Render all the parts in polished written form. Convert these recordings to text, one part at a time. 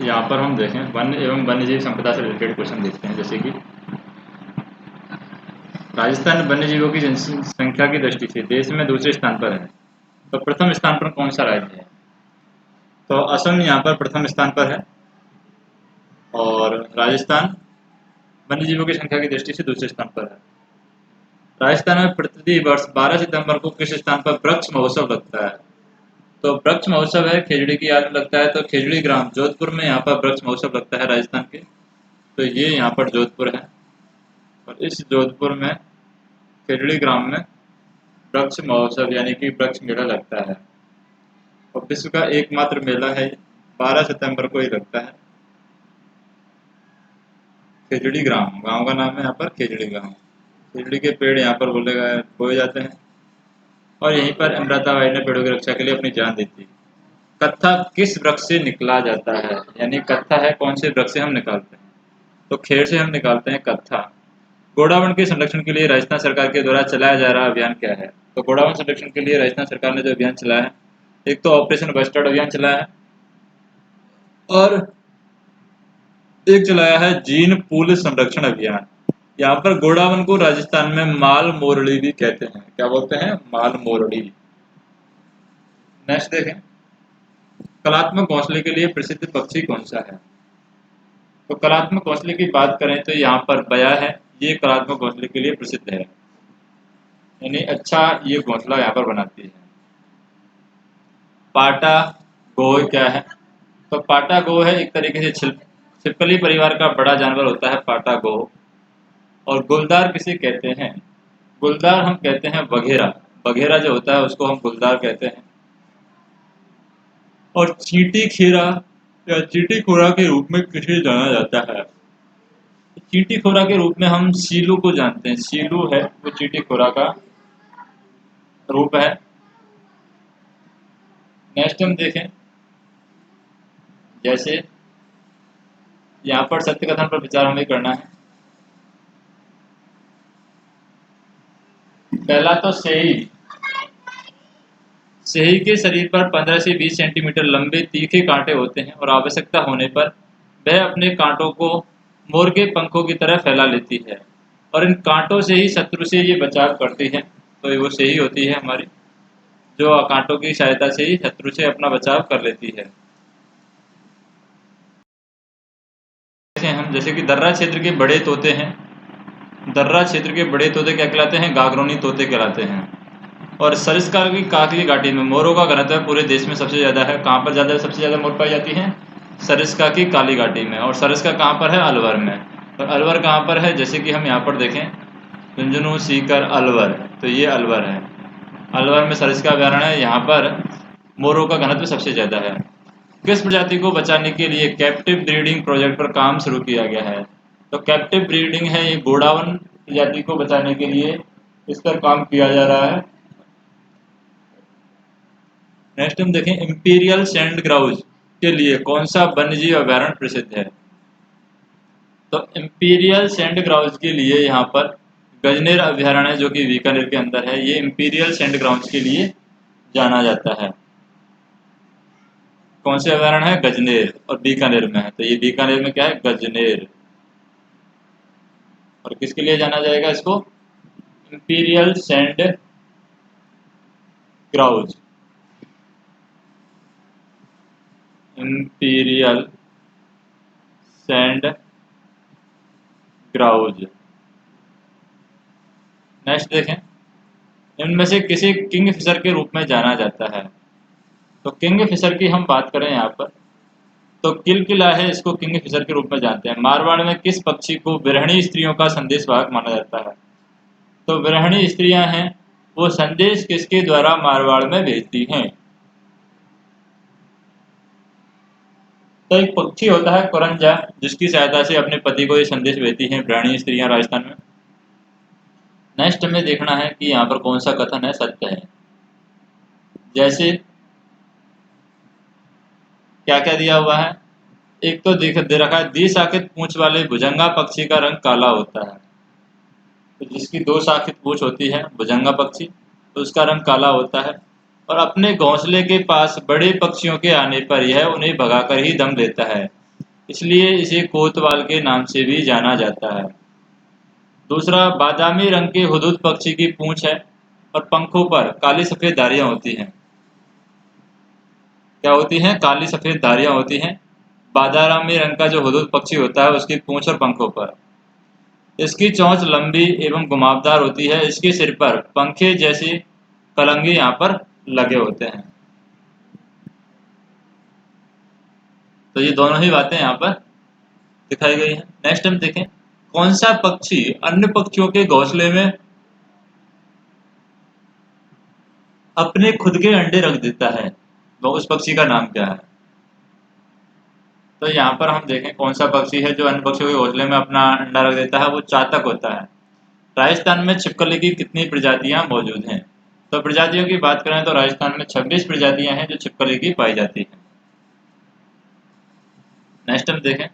यहाँ पर हम देखें वन एवं वन्यजीव संपदा से रिलेटेड क्वेश्चन देखते हैं, जैसे कि राजस्थान वन्यजीवों की जनसंख्या की दृष्टि से देश में दूसरे स्थान पर है, तो प्रथम स्थान पर कौन सा राज्य है? तो असम यहाँ पर प्रथम स्थान पर है और राजस्थान वन्यजीवों की संख्या की दृष्टि से दूसरे स्थान पर है। राजस्थान में प्रति वर्ष 12 सितंबर को किस स्थान पर वृक्ष महोत्सव लगता है? तो वृक्ष महोत्सव है खेजड़ी की याद में लगता है, तो खेजड़ी ग्राम जोधपुर में यहाँ पर वृक्ष महोत्सव लगता है राजस्थान के। तो ये यहाँ पर जोधपुर है और इस जोधपुर में खेजड़ी ग्राम में वृक्ष महोत्सव यानी कि वृक्ष मेला लगता है और विश्व का एकमात्र मेला है, 12 सितंबर को ही लगता है। खेजड़ी ग्राम गांव का नाम है यहाँ पर खेजड़ी गांव। खेजड़ी के पेड़ यहाँ पर बोए जाते हैं और यहीं पर अमृताबाई ने पेड़ों की रक्षा के लिए अपनी जान दी थी। कत्था किस वृक्ष से निकला जाता है? यानी कत्था है कौन से वृक्ष से हम निकालते हैं? तो खेड़ से हम निकालते हैं कत्था। गोडावण के संरक्षण के लिए राजस्थान सरकार के द्वारा चलाया जा रहा अभियान क्या है? तो गोडावण संरक्षण के लिए राजस्थान सरकार ने जो अभियान चलाया है, एक तो ऑपरेशन बस्टर्ड अभियान चलाया है और एक चलाया है जीन पूल संरक्षण अभियान। यहाँ पर गोडावण को राजस्थान में माल मोरड़ी भी कहते हैं। क्या बोलते हैं? माल मोरड़ी। नेक्स्ट देखें, कलात्मक घोंसले के लिए प्रसिद्ध पक्षी कौन सा है? तो कलात्मक घोंसले की बात करें तो यहाँ पर बया है, ये कलात्मक घोंसले के लिए प्रसिद्ध है, यानी अच्छा ये घोंसला यहाँ पर बनाती है। पाटा गोह क्या है? तो पाटा गोह है एक तरीके से छिपकली परिवार का बड़ा जानवर होता है पाटा गोह। और गुलदार किसे कहते हैं? गुलदार हम कहते हैं बघेरा। बघेरा जो होता है उसको हम गुलदार कहते हैं। और चींटी खीरा या चींटी खोरा के रूप में किसे जाना जाता है? चींटी खोरा के रूप में हम सीलू को जानते हैं। सीलू है वो चींटी खोरा का रूप है। नेक्स्ट हम देखें, जैसे यहाँ पर सत्य कथन पर विचार हमें करना है। पहला तो सेही। सेही के शरीर पर 15 से 20 सेंटीमीटर लंबे तीखे कांटे होते हैं और आवश्यकता होने पर वह अपने कांटों को मोर के पंखों की तरह फैला लेती है और इन कांटों से ही शत्रु से ये बचाव करती है। तो वो सेही होती है हमारी, जो कांटों की सहायता से ही शत्रु से अपना बचाव कर लेती है। जैसे कि दर्रा क्षेत्र के बड़े तोते हैं, दर्रा क्षेत्र के बड़े तोते क्या कहलाते हैं? गागरोनी तोते कहलाते हैं। और सरिस्का की काकली घाटी में मोरों का घनत्व पूरे देश में सबसे ज्यादा है। कहाँ पर ज्यादा सबसे ज्यादा मोर पाई जाती है? सरिस्का की काली घाटी में। और सरिस्का कहाँ पर है? अलवर में। और अलवर कहाँ पर है? जैसे कि हम यहाँ पर देखें, झुंझुनू, सीकर, अलवर, तो ये अलवर है। अलवर में सरिस्का अभयारण्य है, यहाँ पर मोरों का घनत्व सबसे ज्यादा है। किस प्रजाति को बचाने के लिए कैप्टिव ब्रीडिंग प्रोजेक्ट पर काम शुरू किया गया है? तो कैप्टिव ब्रीडिंग है ये गोडावण प्रजाति को बचाने के लिए इस पर काम किया जा रहा है। नेक्स्ट हम देखें, इंपीरियल सैंड ग्राउज के लिए कौन सा वन्यजीव अभयारण्य प्रसिद्ध है? तो इंपीरियल सैंड ग्राउज के लिए यहाँ पर गजनेर अभयारण्य जो कि बीकानेर के अंदर है, ये इंपीरियल सैंड ग्राउज के लिए जाना जाता है। कौन से अभयारण्य है? गजनेर, और बीकानेर में है। तो ये बीकानेर में क्या है? गजनेर। और किसके लिए जाना जाएगा इसको? Imperial sand grouse. Imperial sand grouse. Next देखें, इनमें से किसे किंग फिशर के रूप में जाना जाता है? तो किंग फिशर की हम बात करें यहाँ पर तो किलकिला है, इसको किंग फिशर के रूप में जानते हैं। मारवाड़ में किस पक्षी को विरहणी स्त्रियों का संदेशवाहक माना जाता है? तो विरहणी स्त्रियां हैं वो संदेश किसके द्वारा मारवाड़ में भेजती हैं? तो एक पक्षी होता है कुरंजा, जिसकी सहायता से अपने पति को ये संदेश भेजती हैं विरहणी स्त्रियां राजस्थान में। नेक्स्ट हमें देखना है कि यहाँ पर कौन सा कथन है सत्य है। जैसे क्या क्या दिया हुआ है, एक तो दे रखा है द्विशाखित पूंछ वाले भुजंगा पक्षी का रंग काला होता है। तो जिसकी दो शाखित पूंछ होती है भुजंगा पक्षी, तो उसका रंग काला होता है और अपने घोंसले के पास बड़े पक्षियों के आने पर यह उन्हें भगाकर ही दम देता है। इसलिए इसे कोतवाल के नाम से भी जाना जाता है। दूसरा, बादामी रंग के हुदूद पक्षी की पूंछ है और पंखों पर काली सफेद धारियां होती हैं। क्या होती हैं? काली सफेद धारियां होती हैं। बादामी रंग का जो हुदूद पक्षी होता है उसकी पूंछ और पंखों पर। इसकी चोंच लंबी एवं घुमावदार होती है। इसके सिर पर पंखे जैसी कलंगी यहाँ पर लगे होते हैं। तो ये दोनों ही बातें यहाँ पर दिखाई गई हैं। नेक्स्ट हम देखें, कौन सा पक्षी अन्य पक्षियों के घोंसले में अपने खुद के अंडे रख देता है? तो उस पक्षी का नाम क्या है? तो यहाँ पर हम देखें कौन सा पक्षी है जो अन्य पक्षियों के घोंसले में अपना अंडा रख देता है। वो चातक होता है। राजस्थान में छिपकली की कितनी प्रजातियां मौजूद हैं? तो प्रजातियों की बात करें तो राजस्थान में 26 प्रजातियां हैं जो छिपकली की पाई जाती हैं। नेक्स्ट हम देखें,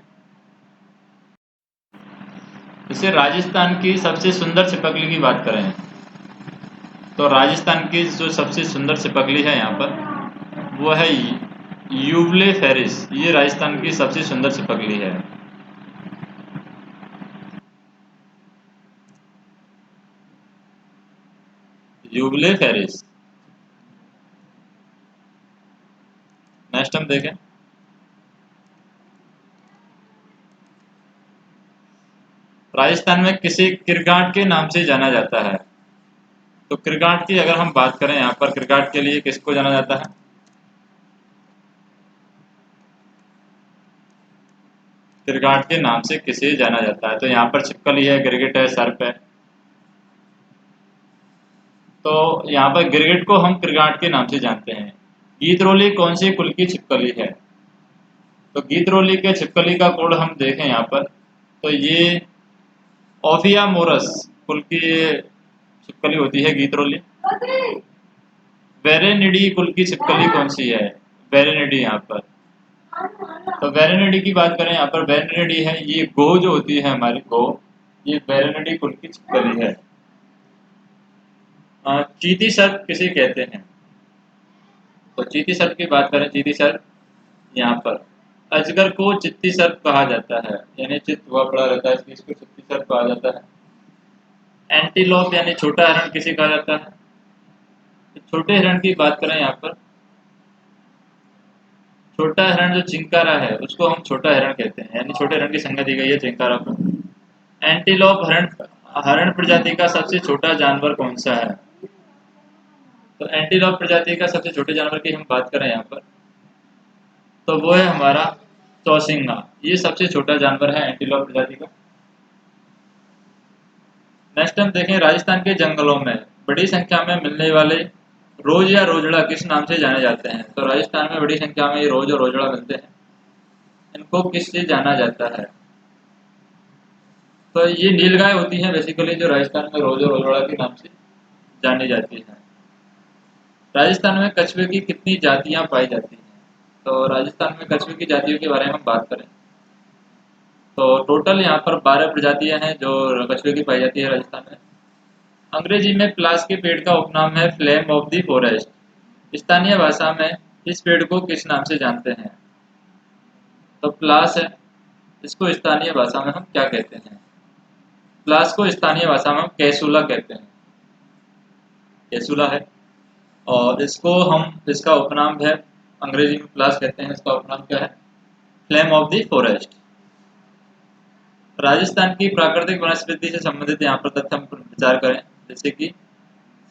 इसे राजस्थान की सबसे सुंदर छिपकली की बात करें तो राजस्थान की जो सबसे सुंदर छिपकली है यहाँ पर वो है यूवले फेरिस। ये राजस्थान की सबसे सुंदर छिपकली है। यूवले फेरिस। नेक्स्ट हम देखें, राजस्थान में किसे किरगाट के नाम से जाना जाता है? तो किरगाट की अगर हम बात करें यहाँ पर किरगाट के लिए किसको जाना जाता है? किरगाट के नाम से किसे जाना जाता है? तो यहाँ पर छिपकली है, गिरगिट है, सर्प है। तो यहाँ पर गिरगिट को हम किरगाट के नाम से जानते हैं। गीतरोली कौन से कुल की छिपकली है? तो गीतरोली के छिपकली का कोड हम देखें यहाँ पर तो ये ओफिया मोरस कुल की छिपकली होती है गीतरोली। वेरेनिडी कुल की छिपकली कौन सी है? वेरेनिडी यहाँ पर। तो वेरेनिडी की बात करें यहाँ पर वेरेनिडी है ये गो जो होती है हमारी गो, ये वेरेनिडी कुल की छिपकली है। चीती सर्प किसे कहते हैं? तो चीती सर्प की बात करें, चीती सर्प यहाँ पर अजगर को चित्ती सर्प कहा जाता है, यानी चित्त हुआ पड़ा रहता है इसलिए इसको चित्ती सर्प कहा जाता है। एंटीलोप यानी छोटा हिरण किसे कहा जाता है? तो छोटे हिरण की बात करें यहाँ पर छोटा हिरण जो चिंकारा है उसको हम छोटा हिरण कहते हैं, यानी छोटे हिरण की संज्ञा दी गई है चिंकारा को। एंटीलोप हरण हरण प्रजाति का सबसे छोटा जानवर कौन सा है? तो एंटीलोप प्रजाति का सबसे छोटे जानवर की हम बात करें यहाँ पर तो वो है हमारा चौसिंगा। ये सबसे छोटा जानवर है एंटीलोप प्रजाति का। नेक्स्ट हम देखें, राजस्थान के जंगलों में बड़ी संख्या में मिलने वाले रोज या रोजड़ा किस नाम से जाने जाते हैं? तो राजस्थान में बड़ी संख्या में ये रोज और रोजड़ा मिलते हैं, इनको किससे जाना जाता है? तो ये नीलगाय होती है बेसिकली जो राजस्थान में रोज और रोजड़ा के नाम से जानी जाती है। राजस्थान में कछुए की कितनी जातियां पाई जाती हैं? तो राजस्थान में कछुए की जातियों के बारे में हम बात करें तो टोटल यहाँ पर 12 प्रजातियां हैं जो कछुए की पाई जाती है राजस्थान में। अंग्रेजी में प्लास के पेड़ का उपनाम है फ्लेम ऑफ द फॉरेस्ट। स्थानीय भाषा में इस पेड़ को किस नाम से जानते हैं? तो प्लास है, इसको स्थानीय भाषा में हम क्या कहते हैं? प्लास को स्थानीय भाषा में हम कैसूला कहते हैं, कैसूला है। और इसको हम इसका उपनाम है अंग्रेजी में प्लास कहते हैं, इसका उपनाम क्या है? Flame of the forest. Rajasthan की प्राकृतिक वनस्पति से संबंधित यहाँ पर तथ्य हम विचार करें, जैसे कि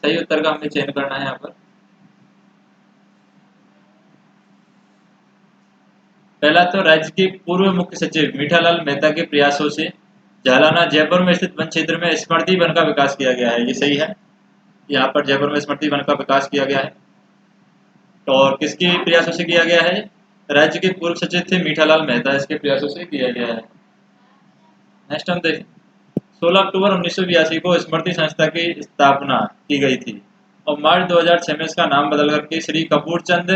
सही उत्तर का हमें चयन करना है। यहाँ पर पहला तो राज्य के पूर्व मुख्य सचिव मीठालाल मेहता के प्रयासों से झालाना जयपुर में स्थित वन क्षेत्र में स्मृति वन का विकास किया गया है, ये सही है। यहाँ पर जयपुर में स्मृति वन का विकास किया गया है। और किसके प्रयासों से किया गया है? राज्य के पूर्व सचिव थे मीठालाल मेहता, इसके प्रयासों से किया गया है। नेक्स्ट हम देखें, 16 अक्टूबर 1982 को स्मृति संस्था की स्थापना की गई थी और मार्च 2006 में इसका नाम बदल करके श्री कपूरचंद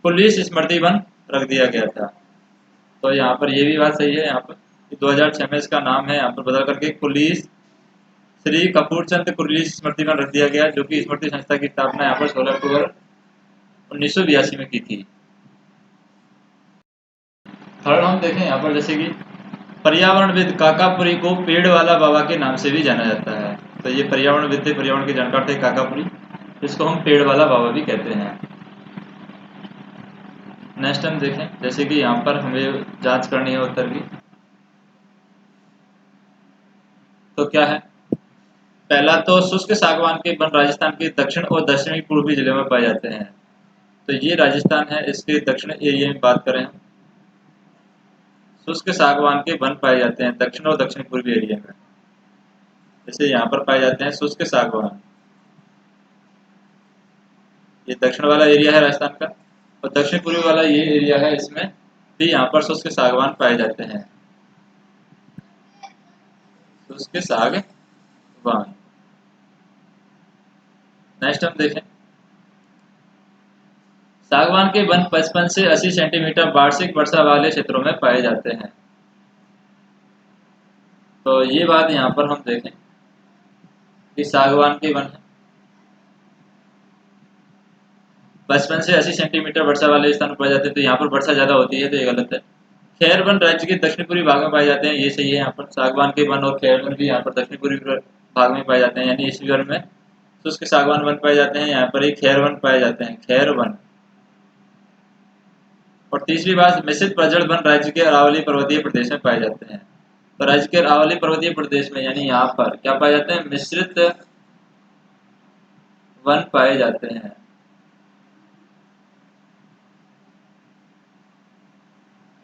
पुलिस स्मृति वन रख दिया गया था। तो यहाँ पर ये भी बात सही है यहाँ पर कि 2006 में इसका नाम है यहाँ पर बदल करके पुलिस श्री कपूरचंद पुलिस स्मृति वन रख दिया गया, जो कि स्मृति संस्था की स्थापना यहाँ पर 16 अक्टूबर 1982 में की थी। थर्ड हम देखें यहाँ पर, जैसे कि पर्यावरणविद काकापुरी को पेड़ वाला बाबा के नाम से भी जाना जाता है। तो ये पर्यावरणविद थे, पर्यावरण के जानकार थे काकापुरी, इसको हम पेड़ वाला बाबा भी कहते हैं। नेक्स्ट हम देखें, जैसे कि यहाँ पर हमें जांच करनी है उत्तर की, तो क्या है? पहला तो शुष्क सागवान के वन राजस्थान के दक्षिण और दक्षिणी पूर्वी जिले में पाए जाते हैं। तो ये राजस्थान है, इसके दक्षिण एरिया में बात करें हम, शुष्क सागवान के वन पाए जाते हैं दक्षिण और दक्षिण पूर्वी एरिया में। जैसे यहाँ पर पाए जाते हैं शुष्क सागवान, ये दक्षिण वाला एरिया है राजस्थान का, और दक्षिण पूर्वी वाला ये एरिया है, इसमें भी यहाँ पर शुष्क सागवान पाए जाते हैं। शुष्क सागवान। नेक्स्ट हम देखें, सागवान के वन 55 से 80 सेंटीमीटर वार्षिक वर्षा वाले क्षेत्रों में पाए जाते हैं। तो ये बात यहाँ पर हम देखें कि सागवान के वन 55 से 80 सेंटीमीटर वर्षा वाले स्थान पर पाए जाते हैं, तो यहाँ पर वर्षा ज्यादा होती है, तो ये गलत है। खैर वन राज्य के दक्षिण पूर्वी भाग में पाए जाते हैं, ये सही है। यहाँ पर सागवान के वन और खैर वन भी यहाँ पर दक्षिण पूर्वी भाग में पाए जाते हैं, यानी इसी वन में शुष्क सागवान वन पाए जाते हैं, यहाँ पर ही खैर वन पाए जाते हैं, खैर वन। और तीसरी बात, मिश्रित प्रजल वन राज्य के अरावली पर्वतीय प्रदेश में पाए जाते हैं। तो राज्य के अरावली पर्वतीय प्रदेश में, यानी यहाँ पर क्या पाए जाते हैं? मिश्रित वन पाए जाते हैं।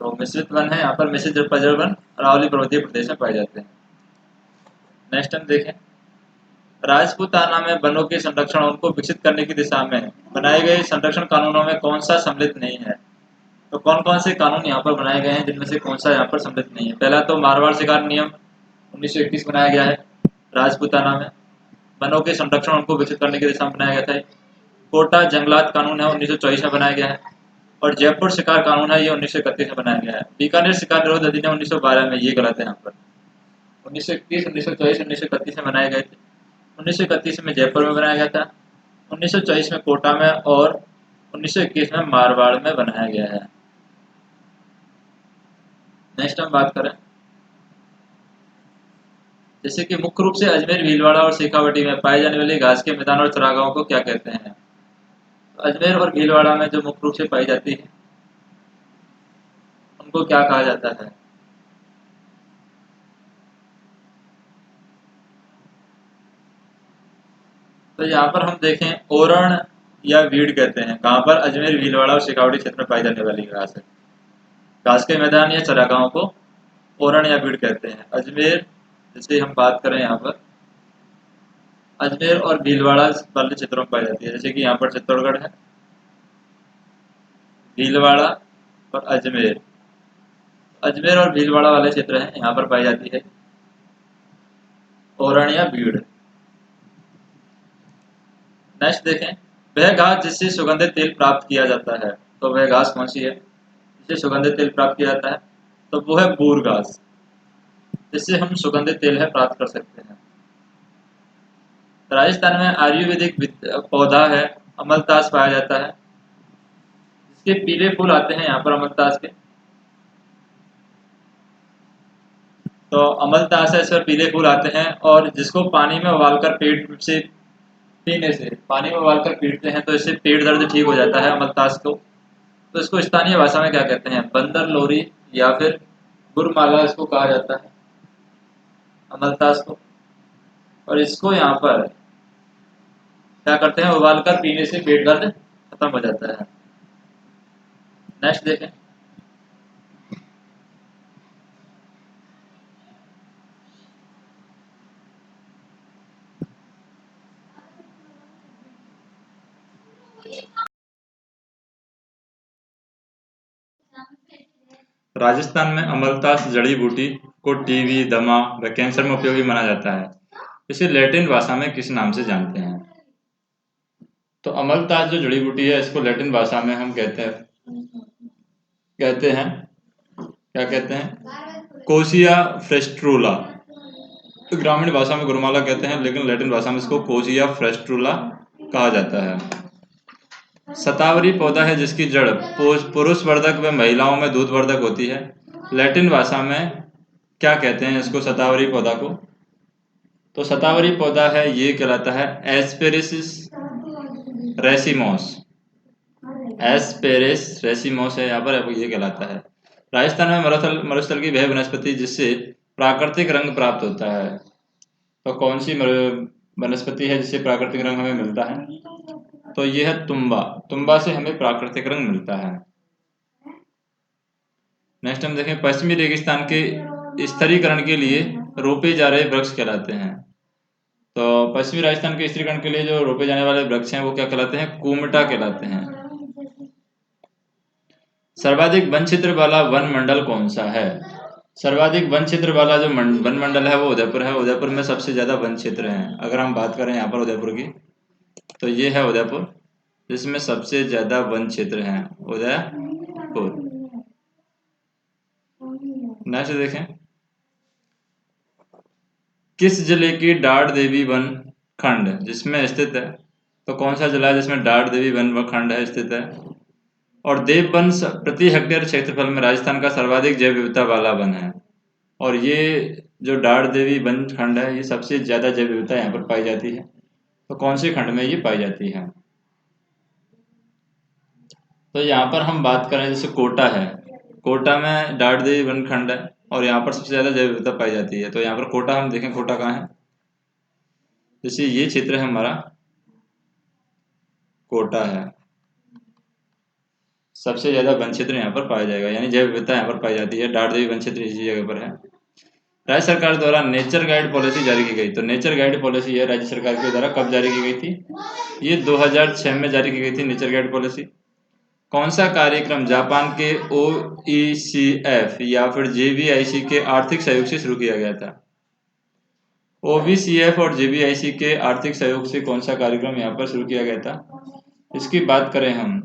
तो मिश्रित वन है यहाँ पर, मिश्रित प्रजल वन अरावली पर्वतीय प्रदेश में पाए जाते हैं। नेक्स्ट हम देखें, राजपूताना में वनों के संरक्षण और उनको विकसित करने की दिशा में बनाए गए संरक्षण कानूनों में कौन सा सम्मिलित नहीं है? तो कौन कौन से कानून यहाँ पर बनाए गए हैं, जिनमें से कौन सा यहाँ पर सम्मिलित नहीं है? पहला तो मारवाड़ शिकार नियम 1921 बनाया गया है राजपूताना में, वनों के संरक्षण उनको विकसित करने की दिशा में बनाया गया था। कोटा जंगलात कानून है 1924 में बनाया गया है, और जयपुर शिकार कानून है, ये 1931 में बनाया गया है। बीकानेर शिकार निरोध अधिनियम 1912 में, ये गलत है यहाँ पर, 1921, 1924, 1931 में बनाए गए थे। 1931 में जयपुर में बनाया गया था, 1924 में कोटा में, और 1921 में मारवाड़ में बनाया गया है। नेक्स्ट हम बात करें, जैसे कि मुख्य रूप से अजमेर, भीलवाड़ा और शेखावाटी में पाए जाने वाले घास के मैदान और चरागाहों को क्या कहते हैं? तो अजमेर और भीलवाड़ा में जो मुख्य रूप से पाई जाती है, उनको क्या कहा जाता है? तो यहाँ पर हम देखें, ओरण या वीड कहते हैं। कहाँ पर? अजमेर, भीलवाड़ा और शेखावाटी क्षेत्र में पाई जाने वाली घास है, घास के मैदान या चरागाहों को ओरण या वीड कहते हैं। अजमेर, जैसे हम बात करें यहाँ पर, अजमेर और भीलवाड़ा वाले क्षेत्रों में पाई जाती है। जैसे कि यहाँ पर चित्तौड़गढ़ है, भीलवाड़ा और अजमेर, अजमेर और भीलवाड़ा वाले क्षेत्र हैं, यहाँ पर पाई जाती है ओरण या भीड़। नेक्स्ट देखें, वह घास जिससे सुगंधित तेल प्राप्त किया जाता है। तो वह घास कौन सी है जिससे सुगंधित तेल प्राप्त किया जाता है? तो वो है बूर घास, जिससे हम सुगंधित तेल है प्राप्त कर सकते हैं। राजस्थान में आयुर्वेदिक पौधा है अमलतास पाया जाता है, इसके पीले फूल आते हैं यहाँ पर अमलतास के। तो अमलतास है, इस पर पीले फूल आते हैं, और जिसको पानी में उबालकर पेट से पीने से, पानी में उबालकर पीते हैं तो इससे पेट दर्द ठीक हो जाता है अमलतास को। तो इसको स्थानीय भाषा में क्या कहते हैं? बंदर लोरी या फिर गुरमाला इसको कहा जाता है अमलतास को। और इसको यहाँ पर क्या करते हैं? उबालकर पीने से पेट दर्द खत्म हो जाता है। नेक्स्ट देखें, राजस्थान में अमलतास जड़ी बूटी को टीबी, दमा व कैंसर में उपयोगी माना जाता है। इसे लैटिन भाषा में किस नाम से जानते हैं? तो अमलतास जो जड़ी बूटी है, इसको लैटिन भाषा में हम कहते हैं क्या कहते हैं? कोसिया फ्रेस्ट्रूला। तो ग्रामीण भाषा में गुरमाला कहते हैं, लेकिन लैटिन भाषा में इसको कोसिया फ्रेस्ट्रूला कहा जाता है। शतावरी पौधा है जिसकी जड़ पुरुष वर्धक व महिलाओं में दूध वर्धक होती है। लैटिन भाषा में क्या कहते हैं इसको, शतावरी पौधा को? तो शतावरी पौधा है ये कहलाता है एस्पेरिस रेसिमोस। एस्पेरिस रेसिमोस है यहाँ पर, ये कहलाता है। राजस्थान में मरुस्थल की वह वनस्पति जिससे प्राकृतिक रंग प्राप्त होता है। तो कौन सी वनस्पति है जिससे प्राकृतिक रंग हमें मिलता है? तो यह है तुम्बा। तुम्बा से हमें प्राकृतिक रंग मिलता है। नेक्स्ट हम देखें, पश्चिमी रेगिस्तान के स्थिरीकरण के लिए रोपे जा रहे वृक्ष कहलाते हैं। तो पश्चिमी राजस्थान के स्थिरीकरण के लिए जो रोपे जाने वाले वृक्ष हैं वो क्या कहलाते हैं? कुमटा कहलाते हैं। सर्वाधिक वन क्षेत्र वाला वन मंडल कौन सा है? सर्वाधिक वन क्षेत्र वाला जो वन मंडल है वो उदयपुर है। उदयपुर में सबसे ज्यादा वन क्षेत्र है। अगर हम बात करें यहाँ पर उदयपुर की, तो ये है उदयपुर, जिसमें सबसे ज्यादा वन क्षेत्र है, उदयपुर। नेक्स्ट देखें, किस जिले की डाढ़ देवी वन खंड जिसमें स्थित है? तो कौन सा जिला है जिसमें डाढ़ देवी वन खंड है स्थित है? और देव वन प्रति हेक्टेयर क्षेत्रफल में राजस्थान का सर्वाधिक जैव विविधता वाला वन है। और ये जो डाढ़ देवी वन खंड है ये सबसे ज्यादा जैव विविधता यहाँ पर पाई जाती है। तो कौन से खंड में ये पाई जाती है? तो यहाँ पर हम बात करें जैसे कोटा है, कोटा में डाढ़ देवी वन खंड है और यहाँ पर सबसे ज्यादा जैव विविधता पाई जाती है। तो यहाँ पर कोटा, हम देखें कोटा कहाँ है, जैसे ये क्षेत्र है हमारा, कोटा है, सबसे ज्यादा वन क्षेत्र यहाँ पर पाया जाएगा, यानी जैव विविधता यहाँ पर पाई जाती है। डाढ़ देवी वन क्षेत्र इसी जगह पर है। राज्य सरकार द्वारा नेचर गाइड पॉलिसी जारी की गई। तो नेचर गाइड पॉलिसी है राज्य सरकार के द्वारा कब जारी की गई थी? ये 2006 में जारी की गई थी नेचर गाइड पॉलिसी। कौन सा कार्यक्रम जापान के OECF या फिर JBIC के आर्थिक सहयोग से शुरू किया गया था? OECF और JBIC के आर्थिक सहयोग से कौन सा कार्यक्रम यहाँ पर शुरू किया गया था? इसकी बात करें हम,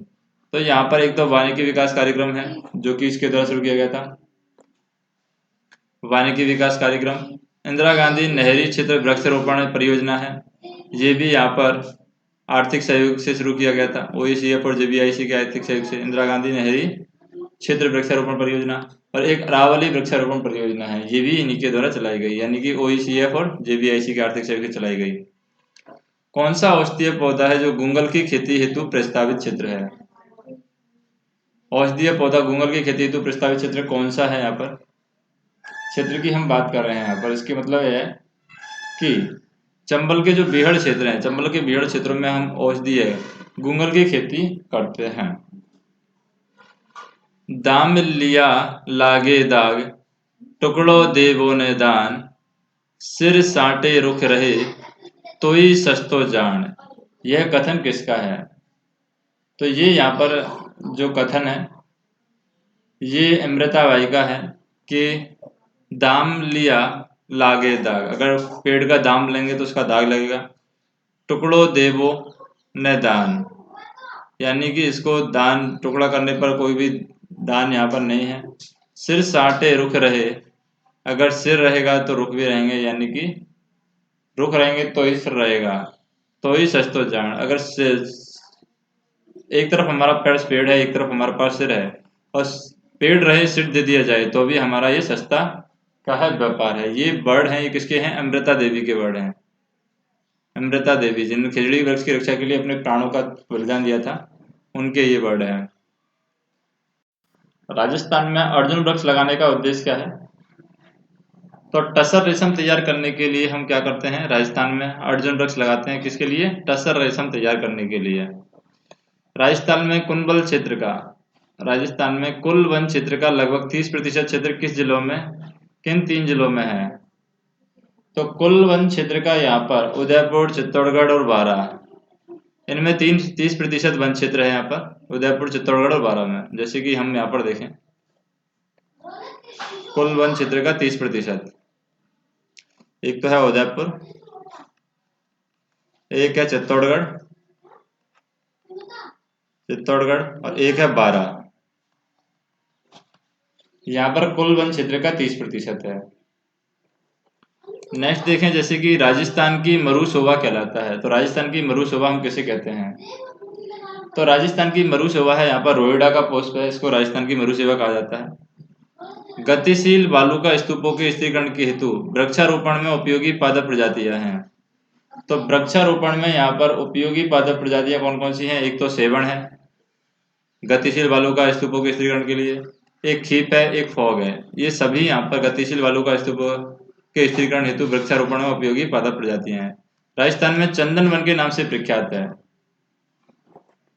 तो यहाँ पर एक तो वानिकी विकास कार्यक्रम है जो कि इसके द्वारा शुरू किया गया था, वानिकी विकास कार्यक्रम। इंदिरा गांधी नहरी क्षेत्र वृक्षारोपण परियोजना है, ये भी यहाँ पर आर्थिक सहयोग से शुरू किया गया था। OECF और JBIC के आर्थिक सहयोग से इंदिरा गांधी नहरी क्षेत्र वृक्षारोपण परियोजना। और एक अरावली वृक्षारोपण परियोजना है, ये भी इन्हीं के द्वारा चलाई गई, यानी कि OECF और JBIC के आर्थिक सहयोग से चलाई गई। कौन सा औषधीय पौधा है जो गूंगल की खेती हेतु प्रस्तावित क्षेत्र है? औषधीय पौधा गूंगल की खेती हेतु प्रस्तावित क्षेत्र कौन सा है? यहाँ पर क्षेत्र की हम बात कर रहे हैं यहाँ पर, इसके मतलब यह है कि चंबल के जो बीहड़ क्षेत्र हैं, चंबल के बीहड़ क्षेत्रों में हम औषधीय गूंगल की खेती करते हैं। दाम लिया लागे दाग, टुकड़ो देवो ने दान, सिर साटे रुख रहे तोई सस्तो जान। यह कथन किसका है? तो ये यहाँ पर जो कथन है ये अमृता बाई का है कि दाम लिया लागे दाग, अगर पेड़ का दाम लेंगे तो उसका दाग लगेगा। टुकड़ो देवो न दान, यानी कि इसको दान टुकड़ा करने पर कोई भी दान यहाँ पर नहीं है। सिर साटे रुख रहे, अगर सिर रहेगा तो रुख भी रहेंगे, यानी कि रुख रहेंगे तो ही सिर रहेगा, तो ही सस्तो जान। अगर एक तरफ हमारा पेड़ है, एक तरफ हमारे पास सिर है, और पेड़ रहे सिर दे दिया जाए तो भी हमारा ये सस्ता का है व्यापार है। ये वर्ड है, ये किसके हैं? अमृता देवी के वर्ड हैं। अमृता देवी जिन्होंने खिजड़ी वृक्ष की रक्षा के लिए अपने प्राणों का बलिदान दिया था, उनके ये वर्ड हैं। राजस्थान में अर्जुन वृक्ष लगाने का उद्देश्य क्या है? तो टसर रेशम तैयार करने के लिए हम क्या करते हैं? राजस्थान में अर्जुन वृक्ष लगाते हैं, किसके लिए? टसर रेशम तैयार करने के लिए। राजस्थान में राजस्थान में कुल वन क्षेत्र का लगभग 30% क्षेत्र किस जिलों में, किन 3 जिलों में है? तो कुल वन क्षेत्र का यहाँ पर उदयपुर, चित्तौड़गढ़ और बारां, इनमें 30% वन क्षेत्र है यहाँ पर उदयपुर, चित्तौड़गढ़ और बारां में। जैसे कि हम यहाँ पर देखें, कुल वन क्षेत्र का 30%, एक तो है उदयपुर, एक है चित्तौड़गढ़ और एक है बारां। यहाँ पर कुल वन क्षेत्र का 30% है। नेक्स्ट देखें, जैसे कि राजस्थान की मरुशोभा कहलाता है। तो राजस्थान की मरुशोभा हम किसे कहते हैं? तो राजस्थान की मरुसेवा है, यहाँ पर रोहिड़ा का पुष्प है, इसको राजस्थान की मरुसेवा कहा जाता है। गतिशील बालू का स्तूपों के स्थिरीकरण के हेतु वृक्षारोपण में उपयोगी पादप प्रजातियां हैं। तो वृक्षारोपण में यहाँ पर उपयोगी पादप प्रजातियां कौन कौन सी हैं? एक तो सेवण है गतिशील बालू का स्तूपों के स्थिरीकरण के लिए, एक खीप है, एक फॉग है। ये सभी यहाँ पर गतिशील बालू का स्तूपों के स्थिरीकरण हेतु वृक्षारोपण में उपयोगी पादप प्रजातियां हैं। राजस्थान में चंदन वन के नाम से प्रख्यात है।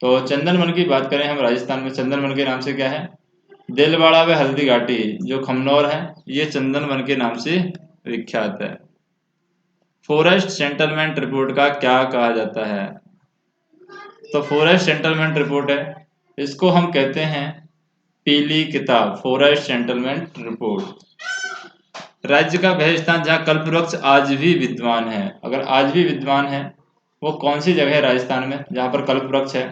तो चंदन वन की बात करें हम, राजस्थान में चंदन वन के नाम से क्या है? दिलवाड़ा व हल्दी घाटी जो खमनौर है, ये चंदन वन के नाम से विख्यात है। फॉरेस्ट सेटलमेंट रिपोर्ट का क्या कहा जाता है? तो फॉरेस्ट सेटलमेंट रिपोर्ट है, इसको हम कहते हैं पीली किताब, फॉरेस्ट सेटलमेंट रिपोर्ट। राज्य का वह स्थान जहाँ कल्पवृक्ष आज भी विद्यमान है, अगर आज भी विद्यमान है वो कौन सी जगह है राजस्थान में जहाँ पर कल्पवृक्ष है?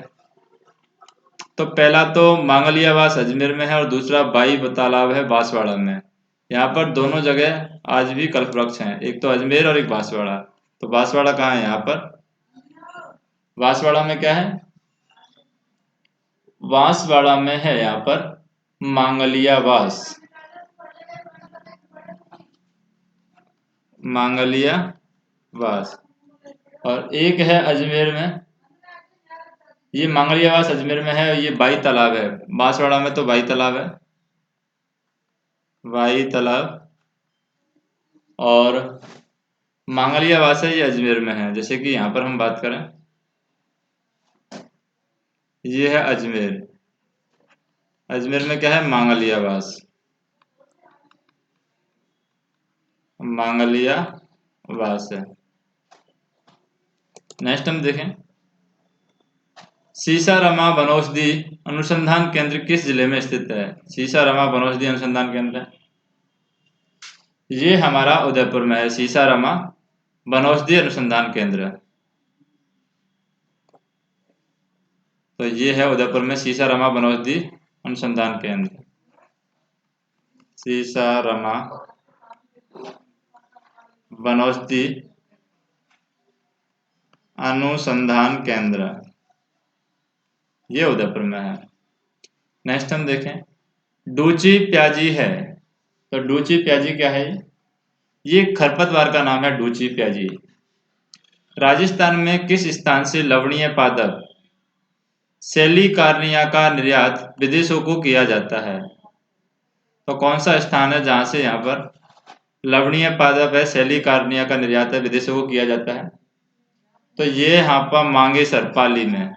तो पहला तो मांगलियावास अजमेर में है और दूसरा बाई तालाब है बांसवाड़ा में। यहाँ पर दोनों जगह आज भी कल्पवृक्ष हैं, एक तो अजमेर और एक बांसवाड़ा। तो बांसवाड़ा कहाँ है? यहाँ पर बांसवाड़ा में क्या है? बांसवाड़ा में है यहाँ पर मांगलियावास, मांगलियावास। और एक है अजमेर में, ये मांगलियावास अजमेर में है, ये बाई तालाब है। बांसवाड़ा में तो बाई तालाब है, बाई तालाब। और मांगलियावास है, ये अजमेर में है। जैसे कि यहाँ पर हम बात करें, ये है अजमेर, अजमेर में क्या है? मांगलियावास, मांगलियावास है। नेक्स्ट हम देखें, सीसारामा वनौषधि अनुसंधान केंद्र किस जिले में स्थित है? सीसारामा वनौषधि अनुसंधान केंद्र ये हमारा उदयपुर में है, सीसारामा वनौषधि अनुसंधान केंद्र। तो ये है उदयपुर में सीसारामा वनौषधि अनुसंधान केंद्र, सीसारामा वनौषधि अनुसंधान केंद्र, ये उदयपुर में है। नेक्स्ट हम देखें, डूची प्याजी है। तो डूची प्याजी क्या है? ये खरपतवार का नाम है, डूची प्याजी। राजस्थान में किस स्थान से लवणीय पादप सेलिकार्निया का निर्यात विदेशों को किया जाता है? तो कौन सा स्थान है जहां से यहाँ पर लवणीय पादप है सेलिकार्निया का निर्यात है विदेशों को किया जाता है? तो ये यहाँ पर मांगेसर पाली में,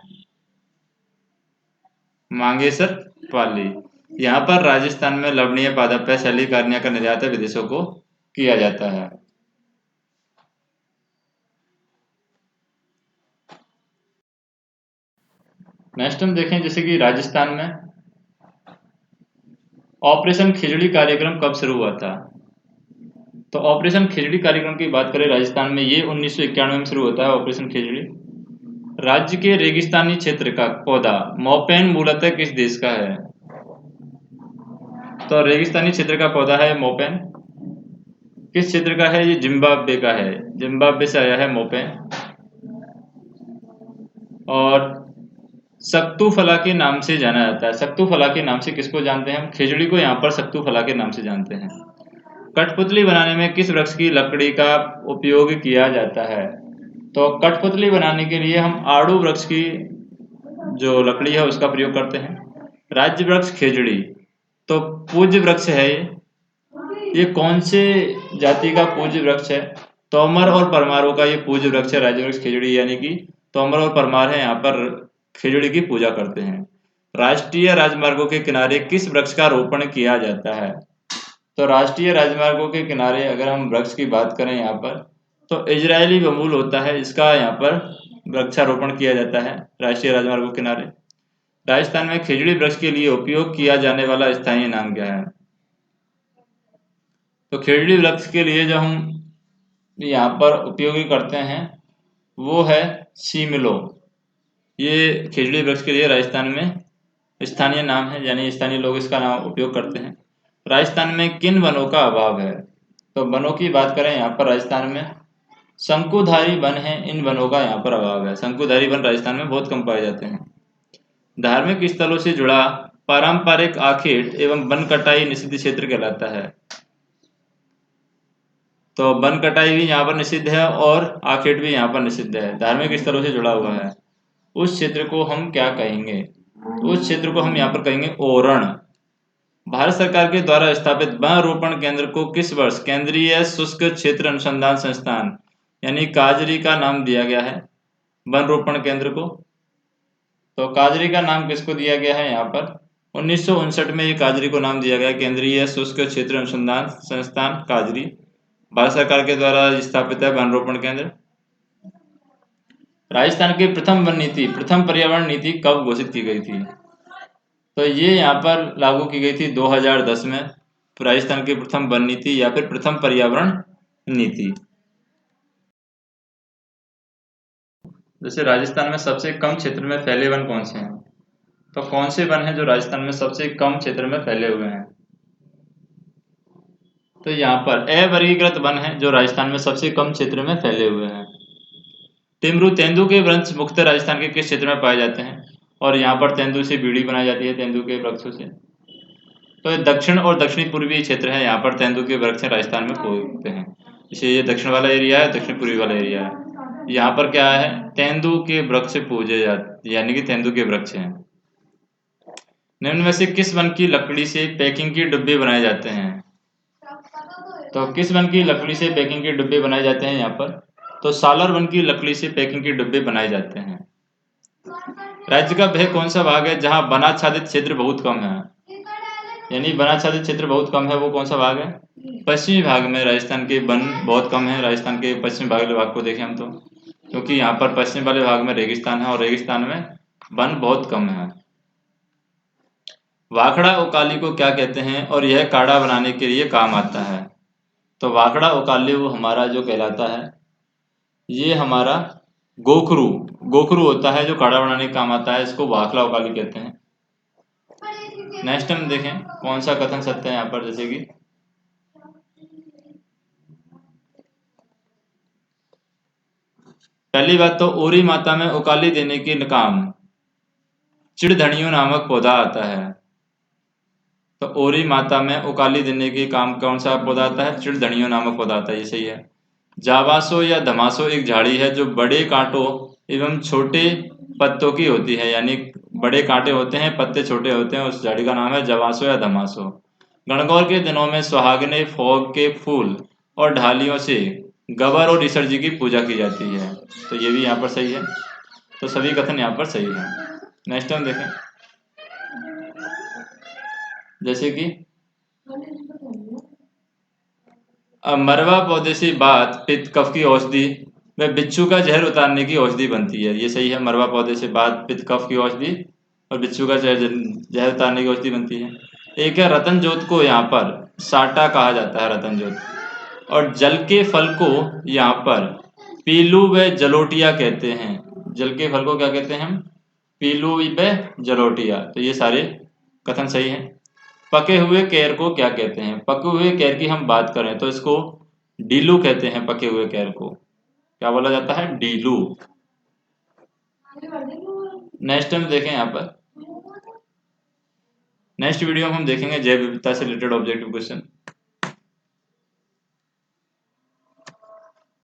मांगेसर पाली। यहाँ पर राजस्थान में लवणीय पादप है सेलिकार्निया का निर्यात है विदेशों को किया जाता है। नेक्स्ट हम देखें, जैसे कि राजस्थान में ऑपरेशन खिचड़ी कार्यक्रम कब शुरू हुआ था? तो ऑपरेशन खिचड़ी कार्यक्रम की बात करें राजस्थान में, ये 1991 में शुरू होता है ऑपरेशन खिचड़ी। राज्य के रेगिस्तानी क्षेत्र का पौधा मोपेन मूलतः किस देश का है? तो रेगिस्तानी क्षेत्र का पौधा है मोपेन, किस क्षेत्र का है? ये जिम्बाब्वे का है, जिम्बाब्वे से आया है मोपेन। और सक्तूफला के नाम से जाना जाता है, सक्तूफला के नाम से किसको जानते हैं हम? खिचड़ी को यहाँ पर सक्तूफला के नाम से जानते हैं। कठपुतली बनाने में किस वृक्ष की लकड़ी का उपयोग किया जाता है? तो कठपुतली बनाने के लिए हम आड़ू वृक्ष की जो लकड़ी है उसका प्रयोग करते हैं। राज्य वृक्ष खिचड़ी, तो पूज्य वृक्ष है ये कौन से जाति का पूज्य वृक्ष है? तोमर और परमारों का ये पूज्य वृक्ष है राज्य वृक्ष खिचड़ी, यानी कि तोमर और परमार है यहाँ पर खिचड़ी की पूजा करते हैं। राष्ट्रीय राजमार्गों के किनारे किस वृक्ष का रोपण किया जाता है? तो राष्ट्रीय राजमार्गों के किनारे अगर हम वृक्ष की बात करें यहाँ पर, तो इजरायली बबूल होता है, इसका यहाँ पर वृक्षारोपण किया जाता है राष्ट्रीय राजमार्गों के किनारे। राजस्थान में खिचड़ी वृक्ष के लिए उपयोग किया जाने वाला स्थानीय नाम क्या है? तो खिचड़ी वृक्ष के लिए जो हम यहाँ पर उपयोगी करते हैं वो है सीमलो। ये खिचड़ी वृक्ष के लिए राजस्थान में स्थानीय नाम है, यानी स्थानीय लोग इसका नाम उपयोग करते हैं। राजस्थान में किन वनों का अभाव है? तो वनों की बात करें यहाँ पर राजस्थान में शंकुधारी वन है, इन वनों का यहाँ पर अभाव है। शंकुधारी वन राजस्थान में बहुत कम पाए जाते हैं। धार्मिक स्थलों से जुड़ा पारंपरिक आखेट एवं वन कटाई निषिद्ध क्षेत्र कहलाता है। तो वन कटाई भी यहाँ पर निषिद्ध है और आखेट भी यहाँ पर निषिद्ध है, धार्मिक स्थलों से जुड़ा हुआ है। उस क्षेत्र को हम क्या कहेंगे? तो उस क्षेत्र को हम यहाँ पर कहेंगे ओरण। भारत सरकार के द्वारा स्थापित वन रोपण केंद्र को किस वर्ष केंद्रीय शुष्क क्षेत्र अनुसंधान संस्थान यानी काजरी का नाम दिया गया है? वन रोपण केंद्र को, तो काजरी का नाम किसको दिया गया है? यहाँ पर 1959 में ये काजरी को नाम दिया गया, केंद्रीय शुष्क क्षेत्र अनुसंधान संस्थान काजरी, भारत सरकार के द्वारा स्थापित है वन रोपण केंद्र। राजस्थान की प्रथम वन नीति, प्रथम पर्यावरण नीति कब घोषित की गई थी? तो ये यहाँ पर लागू की गई थी 2010 में, राजस्थान की प्रथम वन नीति या फिर प्रथम पर्यावरण नीति। जैसे राजस्थान में सबसे कम क्षेत्र में फैले वन कौन से हैं? तो कौन से वन हैं जो राजस्थान में सबसे कम क्षेत्र में फैले हुए हैं? तो यहाँ पर अवर्गीकृत वन है जो राजस्थान में सबसे कम क्षेत्र में फैले हुए हैं। टिमरू, तेंदू के वृक्ष मुख्यतः राजस्थान के किस क्षेत्र में पाए जाते हैं? और यहाँ पर तेंदू से बीड़ी बनाई जाती है, तेंदू के वृक्षों से। तो ये दक्षिण और दक्षिणी पूर्वी क्षेत्र है, यहाँ पर तेंदू के वृक्ष राजस्थान में उगते हैं। इसे ये दक्षिण वाला एरिया है, दक्षिण पूर्वी वाला एरिया है। यहाँ पर क्या है? तेंदू के वृक्ष पूजे जाते, यानी कि तेंदू के वृक्ष हैं। निम्न में से किस वन की लकड़ी से पैकिंग के डिब्बे बनाए जाते हैं? तो किस वन की लकड़ी से पैकिंग के डिब्बे बनाए जाते हैं यहाँ पर? तो सालर वन की लकड़ी से पैकिंग के डिब्बे बनाए जाते हैं। राज्य का वह कौन सा भाग है जहाँ वनाच्छादित क्षेत्र बहुत कम है? यानी वनाच्छादित क्षेत्र बहुत कम है, वो कौन सा भाग है? पश्चिमी भाग में राजस्थान के वन बहुत कम है। राजस्थान के पश्चिमी भाग को देखें हम तो, क्योंकि यहाँ पर पश्चिम वाले भाग में रेगिस्तान है और रेगिस्तान में वन बहुत कम है। वाखड़ा उकाली को क्या कहते हैं और यह काढ़ा बनाने के लिए काम आता है? तो वाखड़ा उकाली वो हमारा जो कहलाता है, ये हमारा गोखरू, गोखरू होता है जो काढ़ा बनाने का काम आता है, इसको वाखड़ा उकाली कहते हैं। नेक्स्ट हम देखें कौन सा कथन सत्य है यहाँ पर। जैसे कि पहली बात तो ओरी माता में उकाली देने के काम चिड़धनियों नामक पौधा आता है। तो ओरी माता में उकाली देने के काम कौन सा पौधा आता है? चिड़धनियों नामक पौधा आता है, ये सही है। जावासो या धमासो एक झाड़ी है जो बड़े कांटों एवं छोटे पत्तों की होती है, यानी बड़े कांटे होते हैं, पत्ते छोटे होते हैं, उस झाड़ी का नाम है जवासो या धमासो। गणगौर के दिनों में सुहागने फोग के फूल और ढालियों से गबर और ईश्वर जी की पूजा की जाती है, तो ये भी यहाँ पर सही है। तो सभी कथन यहाँ पर सही है। नेक्स्ट हम देखें, जैसे कि मरवा पौधे से बात पित्त कफ की औषधि व बिच्छू का जहर उतारने की औषधि बनती है, ये सही है। मरवा पौधे से बात पित्त कफ की औषधि और बिच्छू का जहर उतारने की औषधि बनती है। एक है रतन जोत को यहाँ पर साटा कहा जाता है, रतन जोत, और जल के फल को यहाँ पर पीलू व जलोटिया कहते हैं। जल के फल को क्या कहते हैं हम? पीलू व जलोटिया। तो ये सारे कथन सही हैं। पके हुए केर को क्या कहते हैं? पके हुए केर की हम बात करें तो इसको डीलू कहते हैं। पके हुए केर को क्या बोला जाता है? डीलू। नेक्स्ट हम देखें यहाँ पर, नेक्स्ट वीडियो में हम देखेंगे जैव विविधता से रिलेटेड ऑब्जेक्टिव क्वेश्चन।